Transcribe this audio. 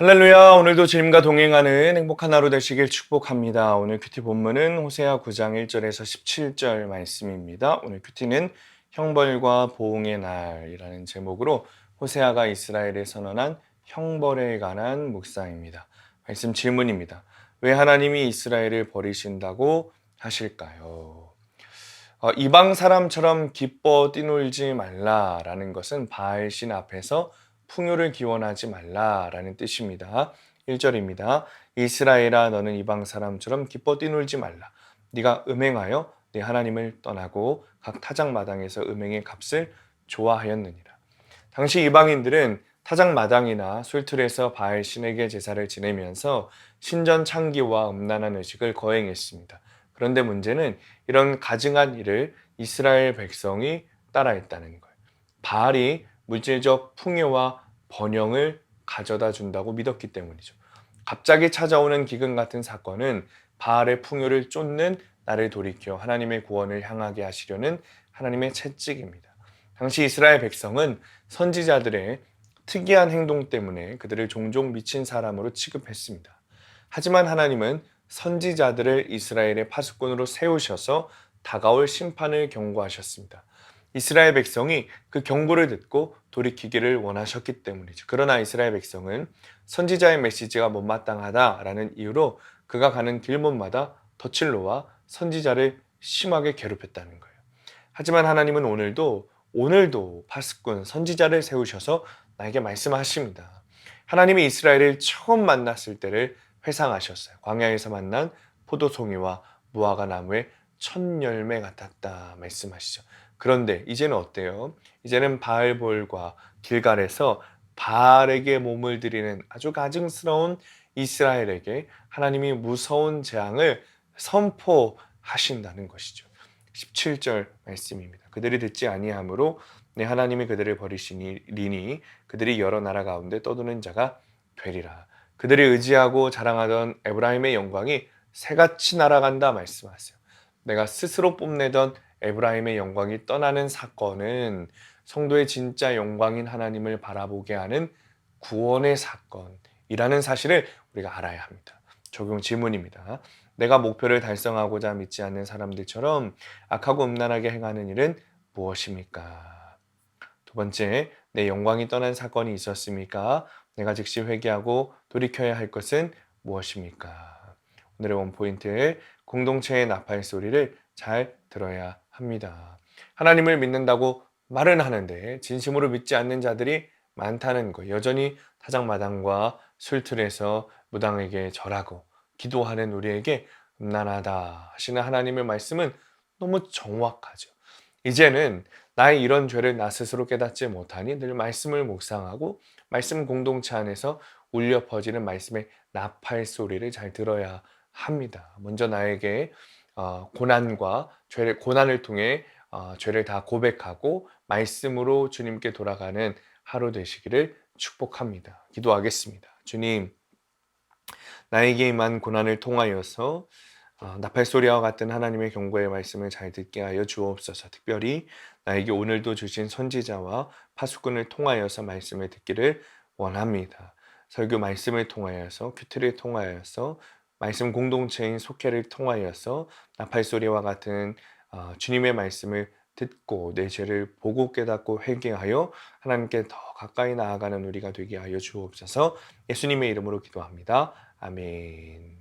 할렐루야. 오늘도 주님과 동행하는 행복한 하루 되시길 축복합니다. 오늘 큐티 본문은 호세아 9장 1절에서 17절 말씀입니다. 오늘 큐티는 형벌과 보응의 날이라는 제목으로 호세아가 이스라엘에 선언한 형벌에 관한 묵상입니다. 말씀 질문입니다. 왜 하나님이 이스라엘을 버리신다고 하실까요? 이방 사람처럼 기뻐 뛰놀지 말라라는 것은 바알신 앞에서 풍요를 기원하지 말라라는 뜻입니다. 1절입니다. 이스라엘아 너는 이방 사람처럼 기뻐 뛰놀지 말라. 네가 음행하여 네 하나님을 떠나고 각 타작마당에서 음행의 값을 좋아하였느니라. 당시 이방인들은 타작마당이나 술틀에서 바알신에게 제사를 지내면서 신전 창기와 음란한 의식을 거행했습니다. 그런데 문제는 이런 가증한 일을 이스라엘 백성이 따라했다는 거예요. 바알이 물질적 풍요와 번영을 가져다 준다고 믿었기 때문이죠. 갑자기 찾아오는 기근 같은 사건은 바알의 풍요를 쫓는 나를 돌이켜 하나님의 구원을 향하게 하시려는 하나님의 채찍입니다. 당시 이스라엘 백성은 선지자들의 특이한 행동 때문에 그들을 종종 미친 사람으로 취급했습니다. 하지만 하나님은 선지자들을 이스라엘의 파수꾼으로 세우셔서 다가올 심판을 경고하셨습니다. 이스라엘 백성이 그 경고를 듣고 돌이키기를 원하셨기 때문이죠. 그러나 이스라엘 백성은 선지자의 메시지가 못마땅하다라는 이유로 그가 가는 길목마다 덫을 놓아 선지자를 심하게 괴롭혔다는 거예요. 하지만 하나님은 오늘도 파수꾼 선지자를 세우셔서 나에게 말씀하십니다. 하나님이 이스라엘을 처음 만났을 때를 회상하셨어요. 광야에서 만난 포도송이와 무화과 나무의 첫 열매 같았다 말씀하시죠. 그런데 이제는 어때요? 이제는 바알볼과 길갈에서 바알에게 몸을 드리는 아주 가증스러운 이스라엘에게 하나님이 무서운 재앙을 선포하신다는 것이죠. 17절 말씀입니다. 그들이 듣지 아니하므로 내 하나님이 그들을 버리시리니 그들이 여러 나라 가운데 떠도는 자가 되리라. 그들이 의지하고 자랑하던 에브라임의 영광이 새같이 날아간다 말씀하세요. 내가 스스로 뽐내던 에브라임의 영광이 떠나는 사건은 성도의 진짜 영광인 하나님을 바라보게 하는 구원의 사건이라는 사실을 우리가 알아야 합니다. 적용 질문입니다. 내가 목표를 달성하고자 믿지 않는 사람들처럼 악하고 음란하게 행하는 일은 무엇입니까? 두 번째, 내 영광이 떠난 사건이 있었습니까? 내가 즉시 회개하고 돌이켜야 할 것은 무엇입니까? 오늘의 원포인트, 공동체의 나팔 소리를 잘 들어야 합니다. 하나님을 믿는다고 말은 하는데 진심으로 믿지 않는 자들이 많다는 거. 여전히 타작마당과 술틀에서 무당에게 절하고 기도하는 우리에게 음란하다 하시는 하나님의 말씀은 너무 정확하죠. 이제는 나의 이런 죄를 나 스스로 깨닫지 못하니 늘 말씀을 묵상하고 말씀 공동체 안에서 울려 퍼지는 말씀의 나팔 소리를 잘 들어야 합니다. 먼저 나에게 고난과 고난을 통해 죄를 다 고백하고 말씀으로 주님께 돌아가는 하루 되시기를 축복합니다. 기도하겠습니다. 주님, 나에게 임한 고난을 통하여서 나팔 소리와 같은 하나님의 경고의 말씀을 잘 듣게 하여 주옵소서. 특별히 나에게 오늘도 주신 선지자와 파수꾼을 통하여서 말씀을 듣기를 원합니다. 설교 말씀을 통하여서 큐티를 통하여서 말씀 공동체인 속회를 통하여서 나팔 소리와 같은 주님의 말씀을 듣고 내 죄를 보고 깨닫고 회개하여 하나님께 더 가까이 나아가는 우리가 되게 하여 주옵소서. 예수님의 이름으로 기도합니다. 아멘.